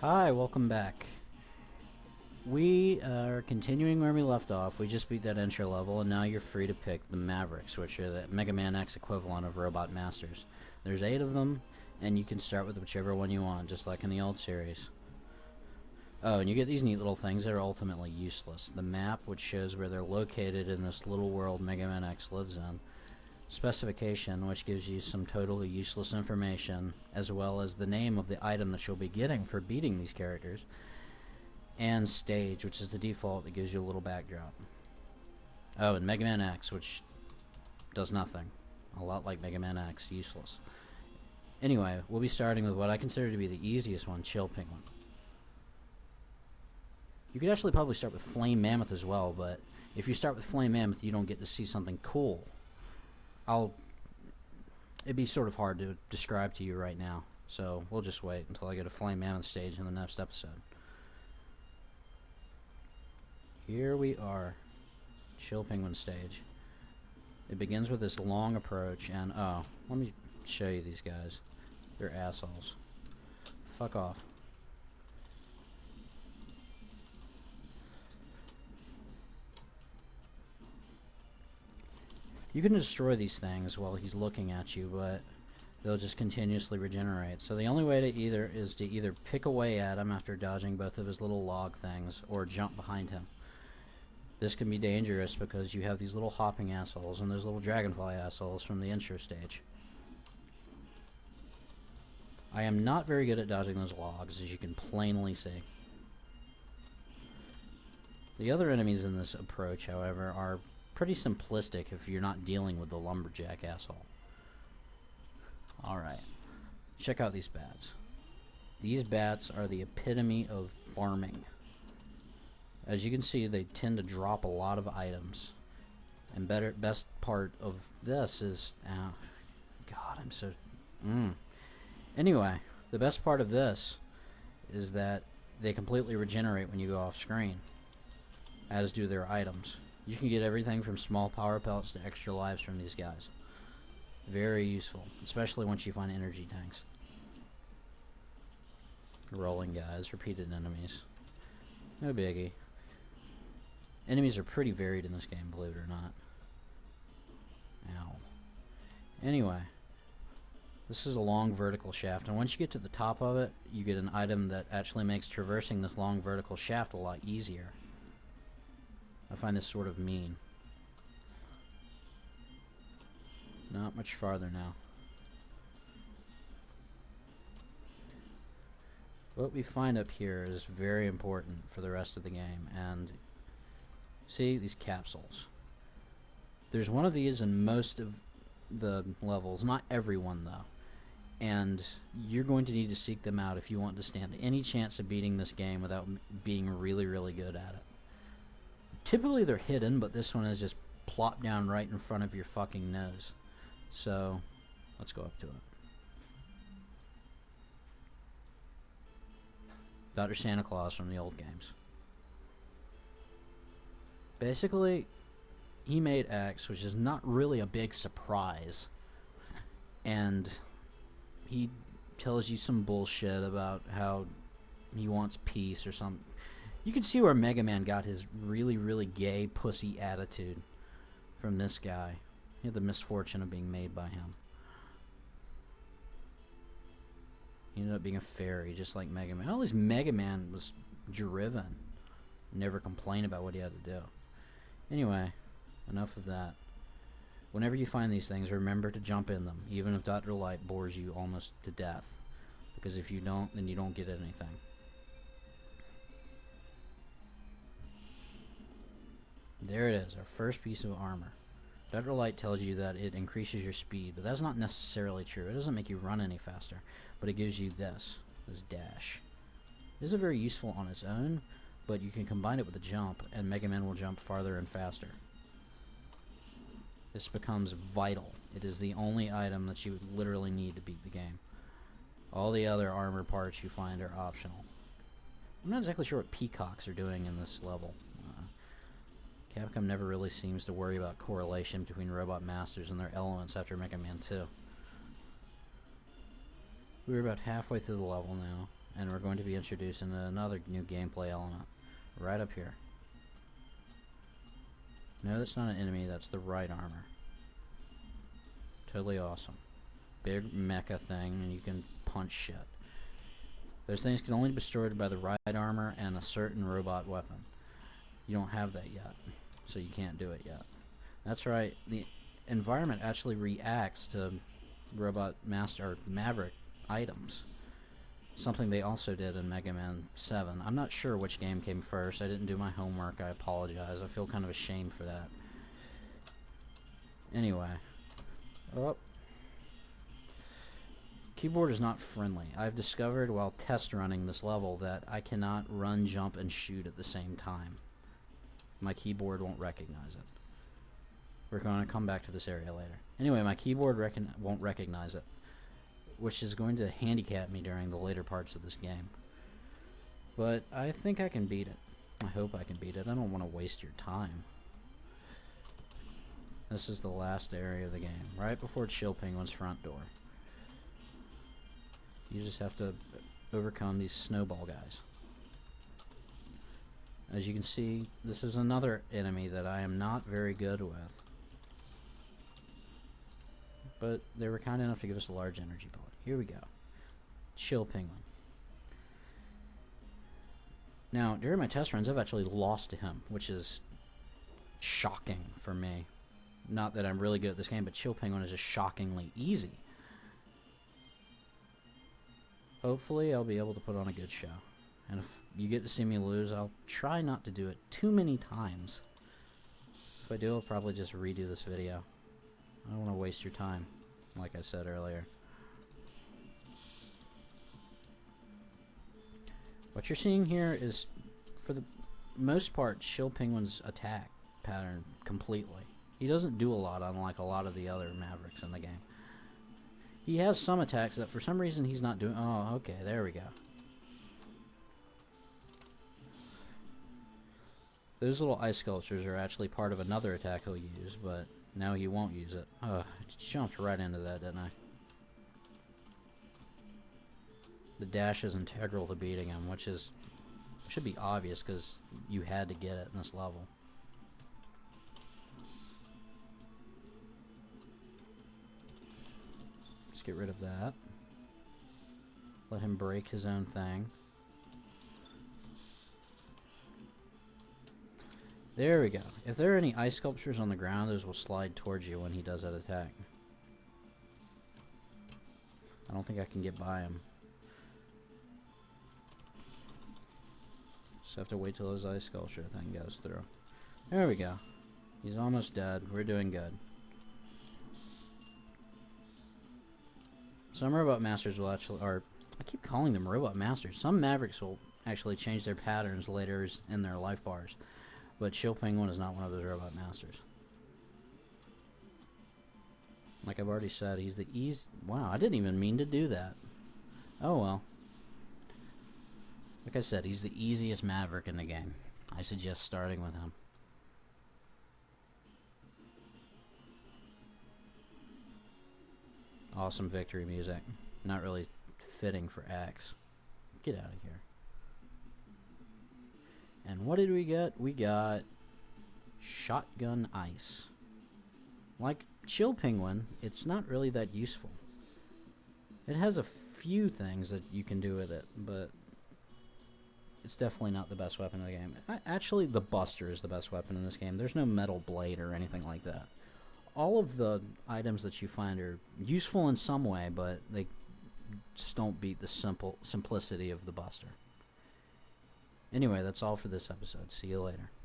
Hi, welcome back. We are continuing where we left off. We just beat that intro level, and now you're free to pick the Mavericks, which are the Mega Man X equivalent of Robot Masters. There's 8 of them, and you can start with whichever one you want, just like in the old series. Oh, and you get these neat little things that are ultimately useless. The map, which shows where they're located in this little world Mega Man X lives in. Specification, which gives you some totally useless information, as well as the name of the item that you'll be getting for beating these characters. And stage, which is the default that gives you a little backdrop. Oh, and Mega Man X, which does nothing. A lot like Mega Man X, useless. Anyway, we'll be starting with what I consider to be the easiest one, Chill Penguin. You could actually probably start with Flame Mammoth as well, but if you start with Flame Mammoth, you don't get to see something cool. It'd be sort of hard to describe to you right now, so we'll just wait until I get a Flame Mammoth stage in the next episode. Here we are, Chill Penguin stage. It begins with this long approach, and oh, let me show you these guys. They're assholes. Fuck off. You can destroy these things while he's looking at you, but they'll just continuously regenerate. So the only way to either pick away at him after dodging both of his little log things, or jump behind him. This can be dangerous because you have these little hopping assholes and those little dragonfly assholes from the intro stage. I am not very good at dodging those logs, as you can plainly see. The other enemies in this approach, however, are pretty simplistic if you're not dealing with the lumberjack asshole. Alright, check out these bats. These bats are the epitome of farming. As you can see, they tend to drop a lot of items. And best part of this is... God, I'm so... Anyway, the best part of this is that they completely regenerate when you go off screen, as do their items. You can get everything from small power pellets to extra lives from these guys. Very useful, especially once you find energy tanks. Rolling guys, repeated enemies. No biggie. Enemies are pretty varied in this game, believe it or not. Ow. Anyway, this is a long vertical shaft, and once you get to the top of it, you get an item that actually makes traversing this long vertical shaft a lot easier. I find this sort of mean. Not much farther now. What we find up here is very important for the rest of the game, and see these capsules. There's one of these in most of the levels, not every one though, and you're going to need to seek them out if you want to stand any chance of beating this game without being really, really good at it. Typically they're hidden, but this one is just plopped down right in front of your fucking nose. So, let's go up to it. Dr. Santa Claus from the old games. Basically, he made X, which is not really a big surprise. And he tells you some bullshit about how he wants peace or something. You can see where Mega Man got his really, really gay pussy attitude from this guy. He had the misfortune of being made by him. He ended up being a fairy, just like Mega Man. At least Mega Man was driven. Never complained about what he had to do. Anyway, enough of that. Whenever you find these things, remember to jump in them, even if Dr. Light bores you almost to death. Because if you don't, then you don't get anything. There it is, our first piece of armor. Dr. Light tells you that it increases your speed, but that's not necessarily true. It doesn't make you run any faster, but it gives you this dash. This is very useful on its own, but you can combine it with a jump, and Mega Man will jump farther and faster. This becomes vital. It is the only item that you would literally need to beat the game. All the other armor parts you find are optional. I'm not exactly sure what peacocks are doing in this level. Capcom never really seems to worry about correlation between Robot Masters and their elements after Mega Man 2. We're about halfway through the level now, and we're going to be introducing another new gameplay element right up here. No, that's not an enemy, that's the right armor. Totally awesome. Big mecha thing, and you can punch shit. Those things can only be destroyed by the right armor and a certain robot weapon. You don't have that yet, so you can't do it yet. That's right, the environment actually reacts to robot master or Maverick items. Something they also did in Megaman 7. I'm not sure which game came first. I didn't do my homework. I apologize. I feel kind of ashamed for that. Anyway. Oh. Keyboard is not friendly. I've discovered while test running this level that I cannot run, jump, and shoot at the same time. My keyboard won't recognize it. We're going to come back to this area later. Anyway, my keyboard won't recognize it, which is going to handicap me during the later parts of this game. But I think I can beat it. I hope I can beat it. I don't want to waste your time. This is the last area of the game, right before Chill Penguin's front door. You just have to overcome these snowball guys. As you can see, this is another enemy that I am not very good with. But they were kind enough to give us a large energy bullet. Here we go. Chill Penguin. Now, during my test runs, I've actually lost to him, which is shocking for me. Not that I'm really good at this game, but Chill Penguin is just shockingly easy. Hopefully, I'll be able to put on a good show. And if you get to see me lose, I'll try not to do it too many times. If I do, I'll probably just redo this video. I don't want to waste your time, like I said earlier. What you're seeing here is, for the most part, Chill Penguin's attack pattern completely. He doesn't do a lot, unlike a lot of the other Mavericks in the game. He has some attacks that for some reason he's not doing. Oh, okay, there we go. Those little ice sculptures are actually part of another attack he'll use, but now he won't use it. Oh, I jumped right into that, didn't I? The dash is integral to beating him, which should be obvious because you had to get it in this level. Let's get rid of that. Let him break his own thing. There we go. If there are any ice sculptures on the ground, those will slide towards you when he does that attack. I don't think I can get by him. Just have to wait till his ice sculpture thing goes through. There we go. He's almost dead. We're doing good. Some Robot Masters will actually, or I keep calling them Robot Masters. Some Mavericks will actually change their patterns later in their life bars. But Chill Penguin is not one of those Robot Masters. Like I've already said, he's the easy... Wow, I didn't even mean to do that. Oh well. Like I said, he's the easiest Maverick in the game. I suggest starting with him. Awesome victory music. Not really fitting for X. Get out of here. And what did we get? We got Shotgun Ice. Like Chill Penguin, it's not really that useful. It has a few things that you can do with it, but it's definitely not the best weapon in the game. Actually, the Buster is the best weapon in this game. There's no metal blade or anything like that. All of the items that you find are useful in some way, but they just don't beat the simplicity of the Buster. Anyway, that's all for this episode. See you later.